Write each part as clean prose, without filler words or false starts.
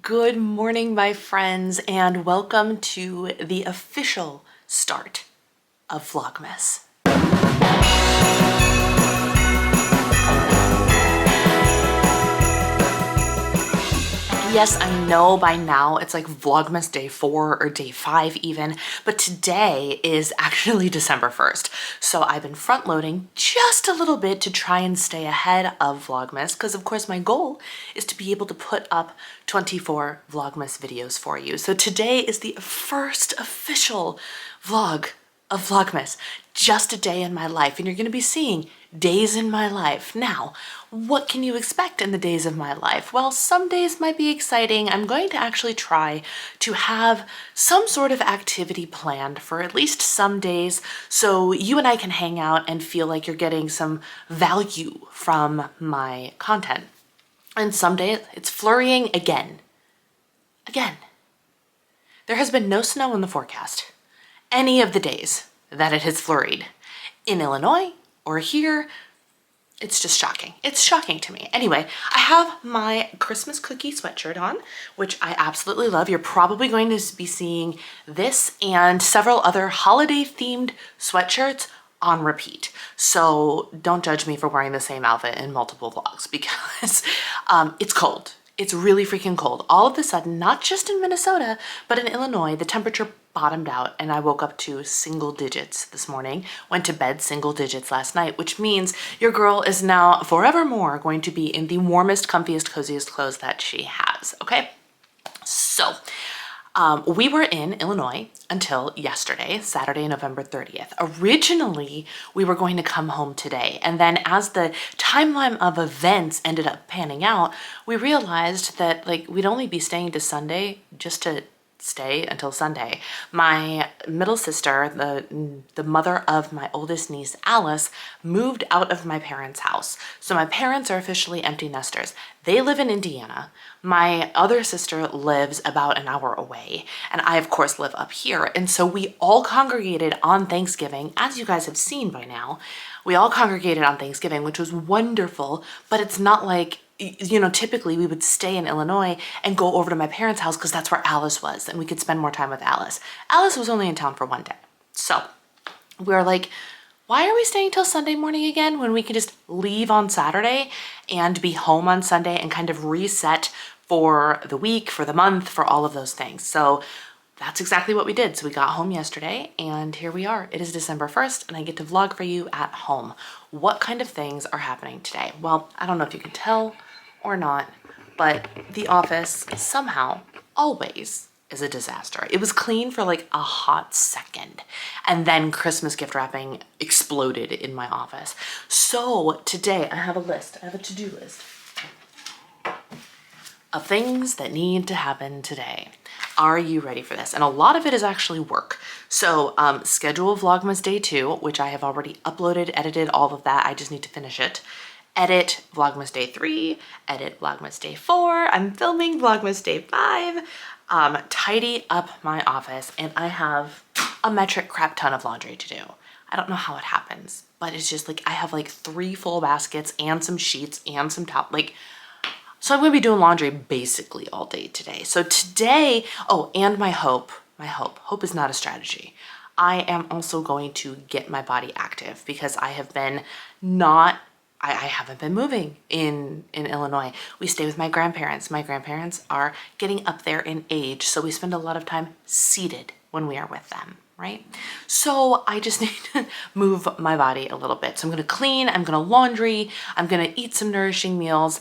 Good morning, my friends, and welcome to the official start of Vlogmas. Yes, I know by now it's like Vlogmas day 4 or day 5 even, but today is actually December 1st. So I've been front loading just a little bit to try and stay ahead of Vlogmas because of course my goal is to be able to put up 24 Vlogmas videos for you. So today is the first official vlog of Vlogmas, just a day in my life, and you're going to be seeing days in my life. Now, what can you expect in the days of my life? Well, some days might be exciting. I'm going to actually try to have some sort of activity planned for at least some days so you and I can hang out and feel like you're getting some value from my content. And some days it's flurrying again. Again. There has been no snow in the forecast any of the days that it has flurried in Illinois or here. It's just shocking. It's shocking to me. Anyway, I have my Christmas cookie sweatshirt on, which I absolutely love. You're probably going to be seeing this and several other holiday themed sweatshirts on repeat. So don't judge me for wearing the same outfit in multiple vlogs because it's cold. It's really freaking cold. All of a sudden, not just in Minnesota, but in Illinois, the temperature bottomed out and I woke up to single digits this morning, went to bed single digits last night, which means your girl is now forevermore going to be in the warmest, comfiest, coziest clothes that she has, okay? So, we were in Illinois until yesterday, Saturday, November 30th. Originally, we were going to come home today. And then as the timeline of events ended up panning out, we realized that we'd only be staying to Sunday just to stay until Sunday. My middle sister, the mother of my oldest niece, Alice, moved out of my parents' house. So my parents are officially empty nesters. They live in Indiana. My other sister lives about an hour away, and I of course live up here. And so we all congregated on Thanksgiving, as you guys have seen by now. We all congregated on Thanksgiving, which was wonderful, but it's not like, you know, typically we would stay in Illinois and go over to my parents' house because that's where Alice was and we could spend more time with Alice. Alice was only in town for one day. So we were like, why are we staying till Sunday morning again when we could just leave on Saturday and be home on Sunday and kind of reset for the week, for the month, for all of those things. So that's exactly what we did. So we got home yesterday and here we are. It is December 1st and I get to vlog for you at home. What kind of things are happening today? Well, I don't know if you can tell or not, but the office somehow always is a disaster. It was clean for like a hot second and then Christmas gift wrapping exploded in my office. So today I have a list, I have a to-do list of things that need to happen today. Are you ready for this? And a lot of it is actually work. So schedule Vlogmas day 2, which I have already uploaded, edited, all of that. I just need to finish it. Edit Vlogmas day 3, edit Vlogmas day 4. I'm filming Vlogmas day 5. Tidy up my office, and I have a metric crap ton of laundry to do. I don't know how it happens, but it's just like I have like 3 full baskets and some sheets and some so I'm gonna be doing laundry basically all day today. So today, oh, and my hope is not a strategy. I am also going to get my body active because I have been I haven't been moving in Illinois. We stay with my grandparents. My grandparents are getting up there in age, so we spend a lot of time seated when we are with them, right? So I just need to move my body a little bit. So I'm gonna clean, I'm gonna laundry, I'm gonna eat some nourishing meals,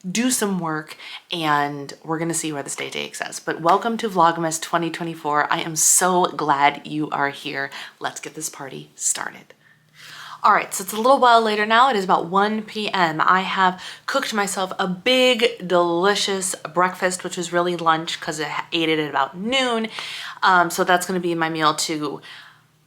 do some work, and we're gonna see where this day takes us. But welcome to Vlogmas 2024. I am so glad you are here. Let's get this party started. All right, so it's a little while later now. It is about 1 p.m. I have cooked myself a big, delicious breakfast, which was really lunch because I ate it at about noon. So that's gonna be my meal to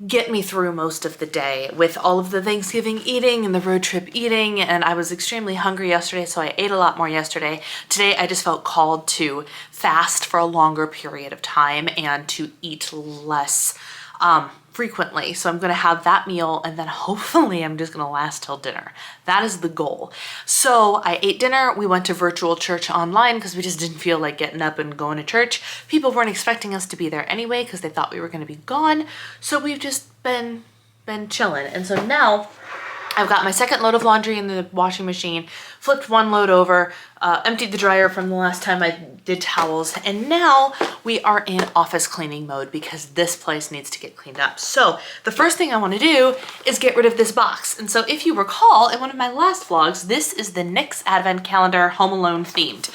get me through most of the day with all of the Thanksgiving eating and the road trip eating. And I was extremely hungry yesterday, so I ate a lot more yesterday. Today, I just felt called to fast for a longer period of time and to eat less frequently. So I'm gonna have that meal and then hopefully I'm just gonna last till dinner. That is the goal. So I ate dinner, we went to virtual church online because we just didn't feel like getting up and going to church. People weren't expecting us to be there anyway because they thought we were gonna be gone. So we've just been chilling. And so now I've got my second load of laundry in the washing machine, flipped one load over, emptied the dryer from the last time I did towels, and now we are in office cleaning mode because this place needs to get cleaned up. So the first thing I want to do is get rid of this box. And so if you recall, in one of my last vlogs, this is the NYX Advent Calendar Home Alone themed.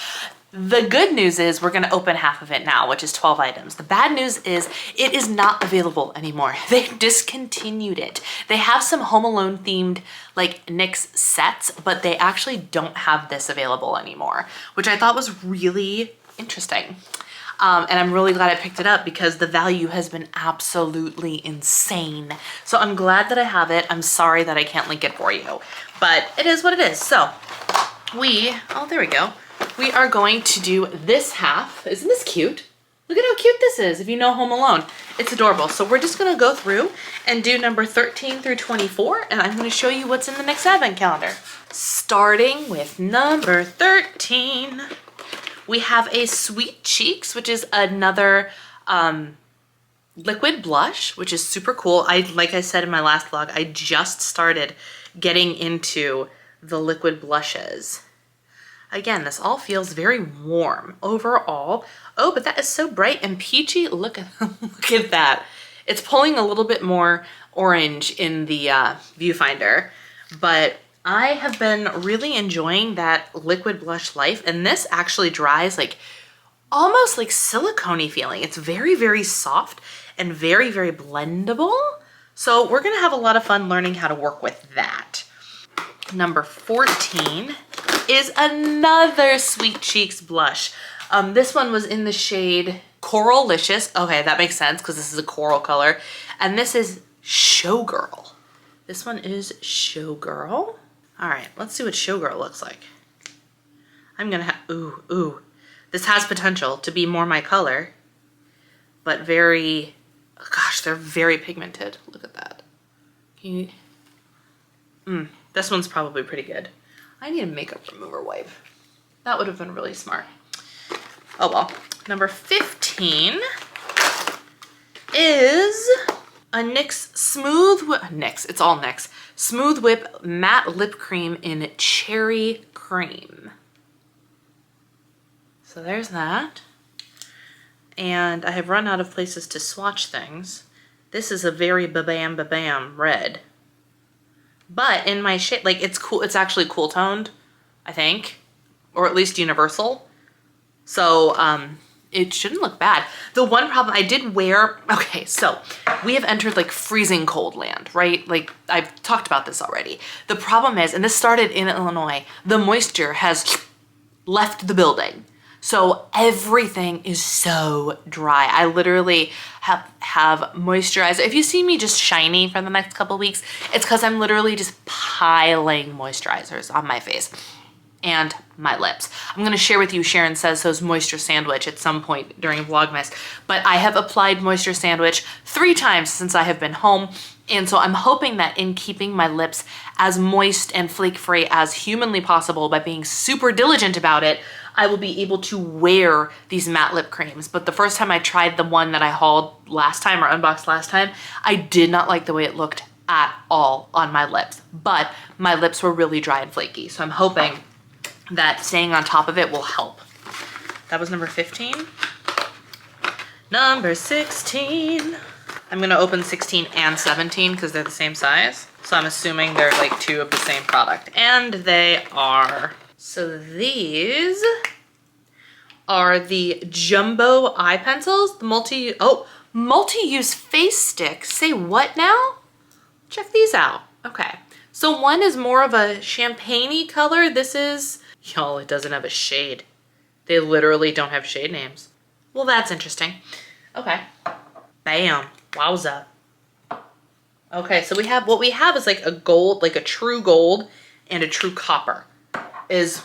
The good news is we're gonna open half of it now, which is 12 items. The bad news is it is not available anymore. They discontinued it. They have some Home Alone themed like NYX sets, but they actually don't have this available anymore, which I thought was really interesting. And I'm really glad I picked it up because the value has been absolutely insane. So I'm glad that I have it. I'm sorry that I can't link it for you, but it is what it is. So oh, there we go. We are going to do this half. Isn't this cute? Look at how cute this is if you know Home Alone. It's adorable. So we're just gonna go through and do number 13 through 24, and I'm gonna show you what's in the next advent calendar. Starting with number 13, we have a Sweet Cheeks, which is another liquid blush, which is super cool. Like I said in my last vlog, I just started getting into the liquid blushes. Again, this all feels very warm overall. Oh, but that is so bright and peachy. Look at, look at that. It's pulling a little bit more orange in the viewfinder, but I have been really enjoying that liquid blush life, and this actually dries like almost like silicone-y feeling. It's very, very soft and very, very blendable. So we're gonna have a lot of fun learning how to work with that. Number 14 is another Sweet Cheeks blush. This one was in the shade Coralicious. Okay, that makes sense because this is a coral color. And this is Showgirl. This one is Showgirl. All right, let's see what Showgirl looks like. I'm gonna have, ooh. This has potential to be more my color, but very, oh gosh, they're very pigmented. Look at that. Can you, this one's probably pretty good. I need a makeup remover wipe. That would have been really smart. Oh well. Number 15 is a NYX it's all NYX. Smooth Whip Matte Lip Cream in Cherry Cream. So there's that. And I have run out of places to swatch things. This is a very ba-bam red. But in my shade, like it's cool, it's actually cool toned, I think, or at least universal. So it shouldn't look bad. The one problem I did wear, okay, so we have entered like freezing cold land, right? Like I've talked about this already. The problem is, and this started in Illinois, the moisture has left the building. So everything is so dry. I literally have moisturizer. If you see me just shiny for the next couple weeks, it's because I'm literally just piling moisturizers on my face and my lips. I'm gonna share with you Sharon Says So's Moisture Sandwich at some point during Vlogmas, but I have applied Moisture Sandwich 3 times since I have been home. And so I'm hoping that in keeping my lips as moist and flake-free as humanly possible by being super diligent about it, I will be able to wear these matte lip creams. But the first time I tried the one that I hauled last time or unboxed last time, I did not like the way it looked at all on my lips. But my lips were really dry and flaky. So I'm hoping that staying on top of it will help. That was number 15. Number 16. I'm gonna open 16 and 17 because they're the same size. So I'm assuming they're like 2 of the same product. And they are. So these are the jumbo eye pencils, the multi-use face sticks. Say what now? Check these out. Okay, so one is more of a champagne-y color. This is, y'all, it doesn't have a shade. They literally don't have shade names. Well, that's interesting. Okay, bam, wowza. Okay, so what we have is like a gold, like a true gold and a true copper is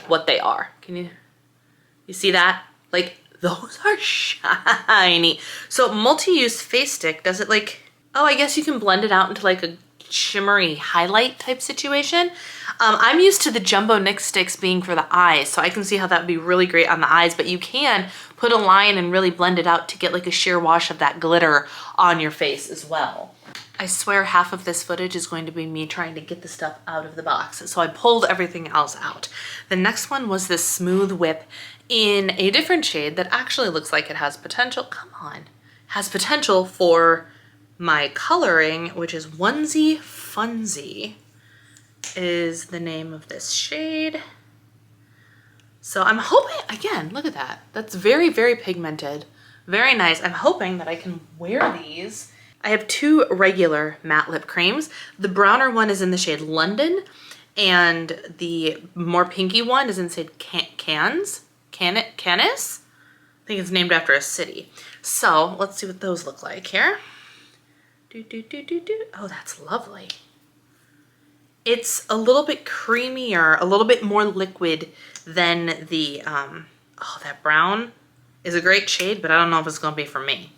what they are. Can you see that? Like Those are shiny. So multi-use face stick, does it like, oh, I guess you can blend it out into like a shimmery highlight type situation. I'm used to the jumbo NYX sticks being for the eyes, so I can see how that would be really great on the eyes, but you can put a line and really blend it out to get like a sheer wash of that glitter on your face as well. I swear half of this footage is going to be me trying to get the stuff out of the box, so I pulled everything else out. The next one was this Smooth Whip in a different shade that actually looks like it has potential, come on, has potential for my coloring, which is Onesie Funsie is the name of this shade. So I'm hoping, again, look at that. That's very, very pigmented, very nice. I'm hoping that I can wear these. I have two regular matte lip creams. The browner one is in the shade London, and the more pinky one is in the shade Canis? I think it's named after a city. So let's see what those look like here. Oh, that's lovely. It's a little bit creamier, a little bit more liquid than the, oh, that brown is a great shade, but I don't know if it's gonna be for me.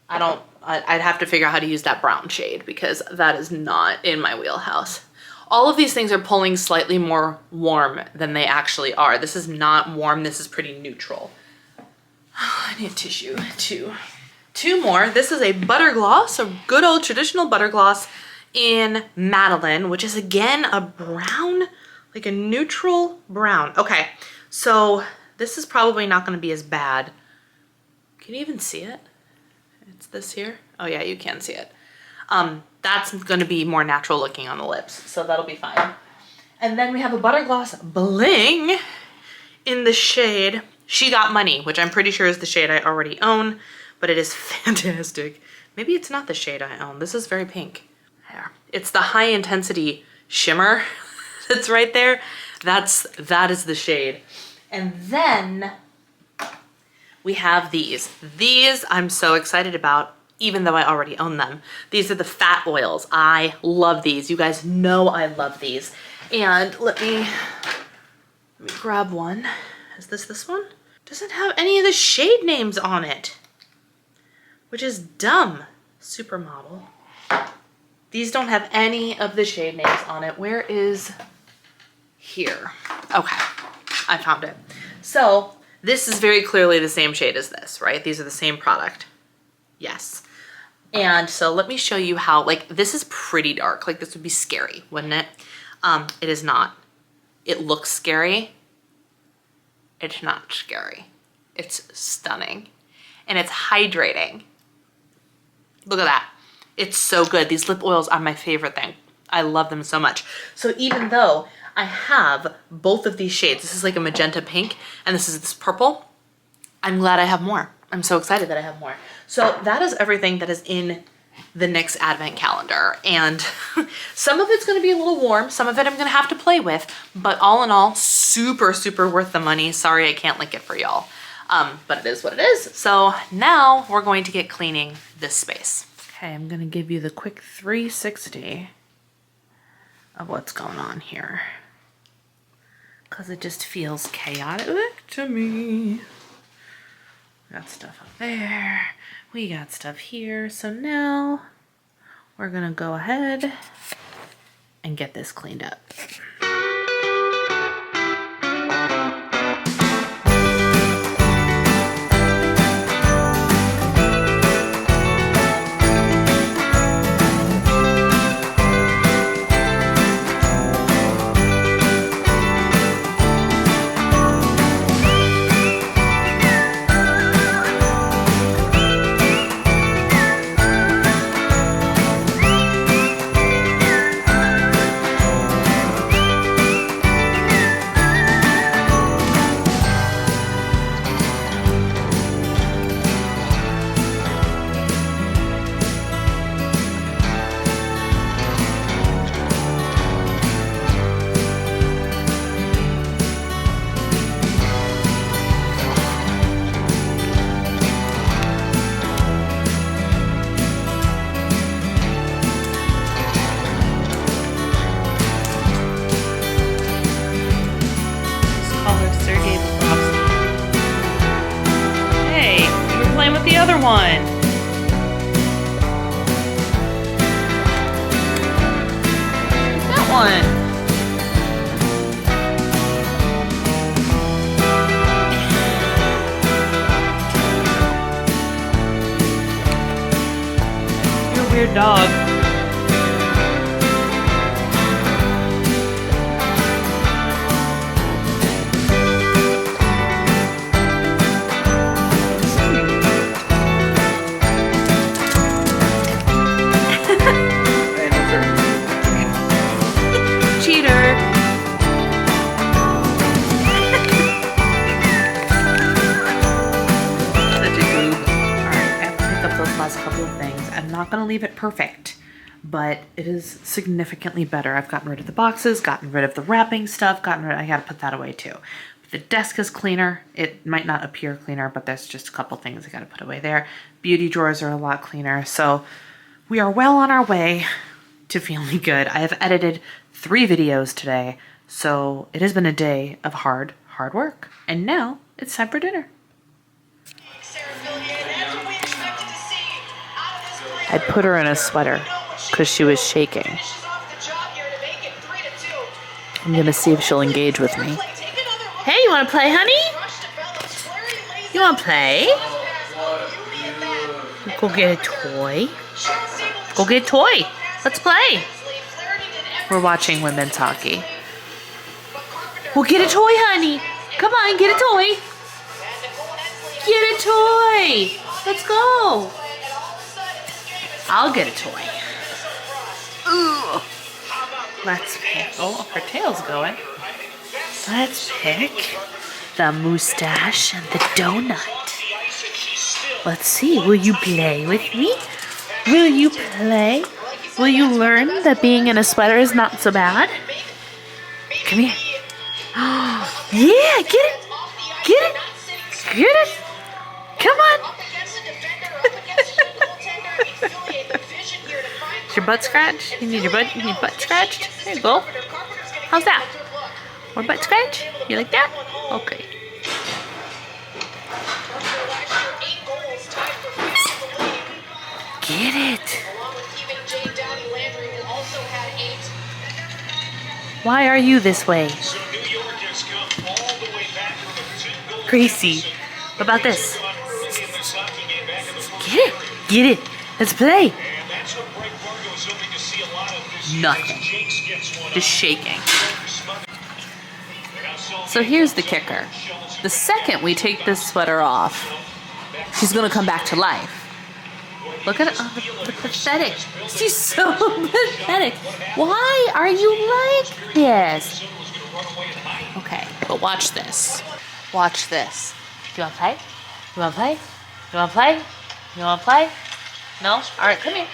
I'd have to figure out how to use that brown shade because that is not in my wheelhouse. All of these things are pulling slightly more warm than they actually are. This is not warm, this is pretty neutral. Oh, I need a tissue too. Two more. This is a butter gloss, a good old traditional butter gloss in Madeline, which is again a brown, like a neutral brown. Okay, so this is probably not going to be as bad. Can you even see it? It's this here. Oh yeah, you can see it. That's going to be more natural looking on the lips, so that'll be fine. And then we have a butter gloss bling in the shade She Got Money, which I'm pretty sure is the shade I already own, but it is fantastic. Maybe it's not the shade I own. This is very pink. There. It's the high intensity shimmer that's right there. That is the shade. And then we have these. These I'm so excited about, even though I already own them. These are the fat oils. I love these. You guys know I love these. And let me grab one. Is this one? Doesn't have any of the shade names on it, which is dumb. Supermodel. These don't have any of the shade names on it. Where is here? Okay, I found it. So this is very clearly the same shade as this, right? These are the same product. Yes. And so let me show you how, like, this is pretty dark. Like, this would be scary, wouldn't it? It is not. It looks scary. It's not scary. It's stunning. And it's hydrating. Look at that. It's so good. These lip oils are my favorite thing. I love them so much. So even though I have both of these shades, this is like a magenta pink, and this is this purple, I'm glad I have more. I'm so excited that I have more. So that is everything that is in the NYX advent calendar. And some of it's gonna be a little warm, some of it I'm gonna have to play with, but all in all, super, super worth the money. Sorry I can't link it for y'all, but it is what it is. So now we're going to get cleaning this space. Okay, I'm gonna give you the quick 360 of what's going on here, because it just feels chaotic to me. Got stuff up there, we got stuff here, so now we're gonna go ahead and get this cleaned up. other one. That one. You're a weird dog. Not gonna leave it perfect, but it is significantly better. I've gotten rid of the boxes, gotten rid of the wrapping stuff, I gotta put that away too. The desk is cleaner. It might not appear cleaner, but there's just a couple things I gotta put away there. Beauty drawers are a lot cleaner. So we are well on our way to feeling good. I have edited 3 videos today, so it has been a day of hard work. And now it's time for dinner. I put her in a sweater because she was shaking. I'm gonna see if she'll engage with me. Hey, you wanna play, honey? You wanna play? Go get a toy. Go get a toy. Let's play. We're watching women's hockey. Well, get a toy, honey. Come on, get a toy. Get a toy. Let's go. I'll get a toy. Ooh. Let's pick. Oh, her tail's going. Let's pick the mustache and the donut. Let's see. Will you play with me? Will you play? Will you learn that being in a sweater is not so bad? Come here. Oh, yeah, get it. Get it. Get it. Come on. Is your butt scratched? You need your butt scratched? There you go. How's that? More butt scratch? You like that? Okay. Get it. Why are you this way? Gracie, what about this? Get it. Get it. Let's play. Nothing. Just shaking. So here's the kicker. The second we take this sweater off, she's gonna come back to life. Look at the pathetic. She's so pathetic. Why are you like this? Okay, but watch this. Watch this. You wanna play? You wanna play? You wanna play? You wanna play? No? Alright, come here.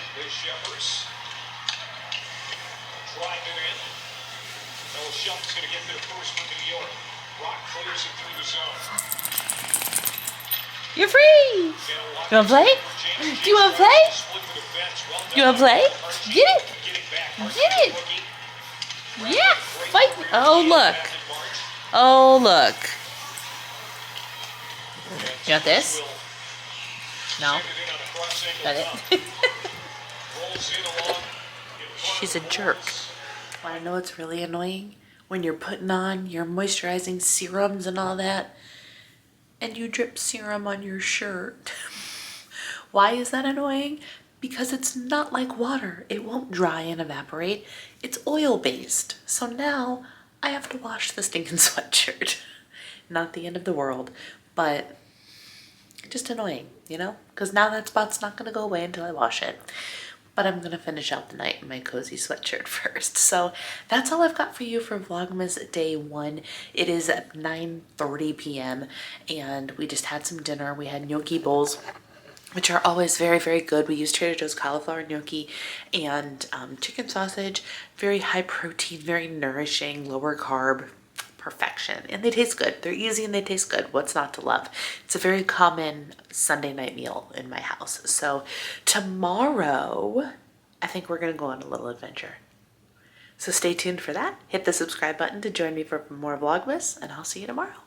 You're free! You wanna play? Do you wanna play? You wanna play? Get it! Get it! Yeah! Fight! Oh, look. Oh, look. You want this? No? Got it? She's a jerk. Wanna know what's really annoying? When you're putting on your moisturizing serums and all that, and you drip serum on your shirt. Why is that annoying? Because it's not like water. It won't dry and evaporate. It's oil-based. So now I have to wash the stinking sweatshirt. Not the end of the world, but just annoying, you know? Because now that spot's not gonna go away until I wash it. But I'm gonna finish out the night in my cozy sweatshirt first. So that's all I've got for you for Vlogmas day 1. It is at 9:30 p.m. and we just had some dinner. We had gnocchi bowls, which are always very, very good. We use Trader Joe's cauliflower gnocchi and chicken sausage. Very high protein, very nourishing, lower carb, perfection. And they taste good. They're easy and they taste good. What's not to love? It's a very common Sunday night meal in my house. So tomorrow, I think we're gonna go on a little adventure. So stay tuned for that. Hit the subscribe button to join me for more Vlogmas, and I'll see you tomorrow.